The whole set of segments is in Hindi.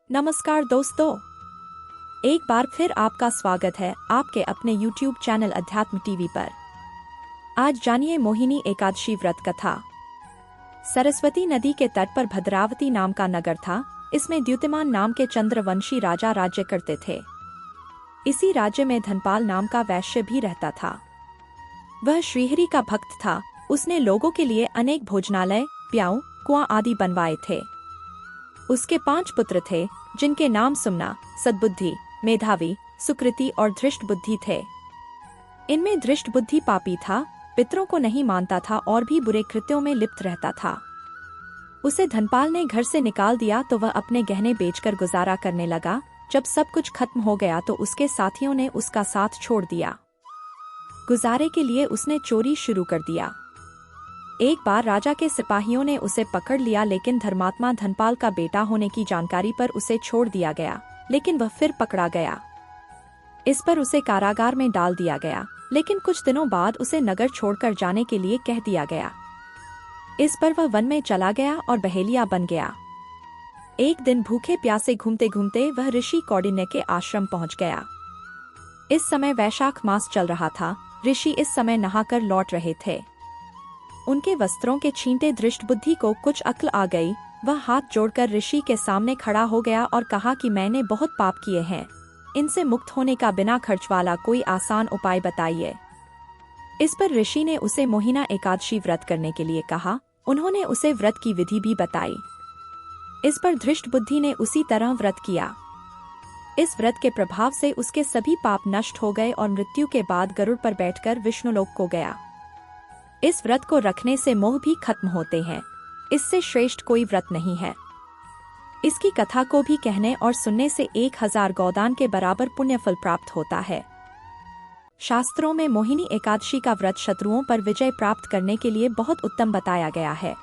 नमस्कार दोस्तों, एक बार फिर आपका स्वागत है आपके अपने YouTube चैनल अध्यात्म टीवी पर। आज जानिए मोहिनी एकादशी व्रत कथा। सरस्वती नदी के तट पर भद्रावती नाम का नगर था। इसमें द्युतिमान नाम के चंद्रवंशी राजा राज्य करते थे। इसी राज्य में धनपाल नाम का वैश्य भी रहता था। वह श्रीहरि का भक्त था। उसने लोगों के लिए अनेक भोजनालय, प्याऊ, कुआं आदि बनवाए थे। उसके 5 पुत्र थे, जिनके नाम सुमना, सद्बुद्धि, मेधावी, सुकृति और धृष्ट बुद्धि थे। इनमें धृष्ट बुद्धि पापी था, पितरों को नहीं मानता था और भी बुरे कृत्यों में लिप्त रहता था। उसे धनपाल ने घर से निकाल दिया तो वह अपने गहने बेचकर गुजारा करने लगा। जब सब कुछ खत्म हो गया तो उसके साथियों ने उसका साथ छोड़ दिया। गुजारे के लिए उसने चोरी शुरू कर दिया। एक बार राजा के सिपाहियों ने उसे पकड़ लिया, लेकिन धर्मात्मा धनपाल का बेटा होने की जानकारी पर उसे छोड़ दिया गया, लेकिन वह फिर पकड़ा गया। इस पर उसे कारागार में डाल दिया गया, लेकिन कुछ दिनों बाद उसे नगर छोड़कर जाने के लिए कह दिया गया। इस पर वह वन में चला गया और बहेलिया बन गया। एक दिन भूखे प्यासे घूमते घूमते वह ऋषि कौंडिन्य के आश्रम पहुंच गया। इस समय वैशाख मास चल रहा था। ऋषि इस समय नहाकर लौट रहे थे। उनके वस्त्रों के छींटे दृष्ट बुद्धि को कुछ अक्ल आ गई। वह हाथ जोड़कर ऋषि के सामने खड़ा हो गया और कहा कि मैंने बहुत पाप किए हैं, इनसे मुक्त होने का बिना खर्च वाला कोई आसान उपाय बताइए। इस पर ऋषि ने उसे मोहिनी एकादशी व्रत करने के लिए कहा। उन्होंने उसे व्रत की विधि भी बताई। इस पर धृष्ट बुद्धि ने उसी तरह व्रत किया। इस व्रत के प्रभाव से उसके सभी पाप नष्ट हो गए और मृत्यु के बाद गरुड़ पर बैठकर विष्णुलोक को गया। इस व्रत को रखने से मोह भी खत्म होते हैं। इससे श्रेष्ठ कोई व्रत नहीं है। इसकी कथा को भी कहने और सुनने से 1000 गोदान के बराबर पुण्य फल प्राप्त होता है। शास्त्रों में मोहिनी एकादशी का व्रत शत्रुओं पर विजय प्राप्त करने के लिए बहुत उत्तम बताया गया है।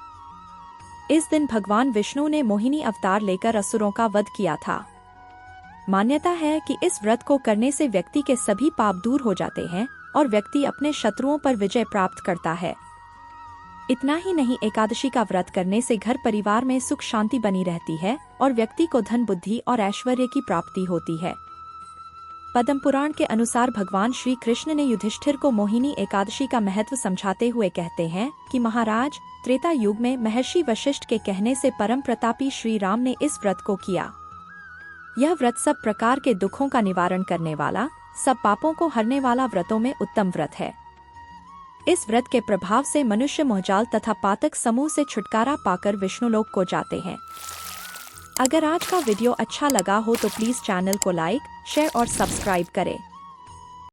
इस दिन भगवान विष्णु ने मोहिनी अवतार लेकर असुरों का वध किया था। मान्यता है कि इस व्रत को करने से व्यक्ति के सभी पाप दूर हो जाते हैं और व्यक्ति अपने शत्रुओं पर विजय प्राप्त करता है। इतना ही नहीं, एकादशी का व्रत करने से घर परिवार में सुख शांति बनी रहती है और व्यक्ति को धन, बुद्धि और ऐश्वर्य की प्राप्ति होती है। पद्म पुराण के अनुसार भगवान श्री कृष्ण ने युधिष्ठिर को मोहिनी एकादशी का महत्व समझाते हुए कहते हैं कि महाराज, त्रेता युग में महर्षि वशिष्ठ के कहने से परम प्रतापी श्री राम ने इस व्रत को किया। यह व्रत सब प्रकार के दुखों का निवारण करने वाला, सब पापों को हरने वाला व्रतों में उत्तम व्रत है। इस व्रत के प्रभाव से मनुष्य मोहजाल तथा पातक समूह से छुटकारा पाकर विष्णुलोक को जाते हैं। अगर आज का वीडियो अच्छा लगा हो तो प्लीज चैनल को लाइक, शेयर और सब्सक्राइब करें।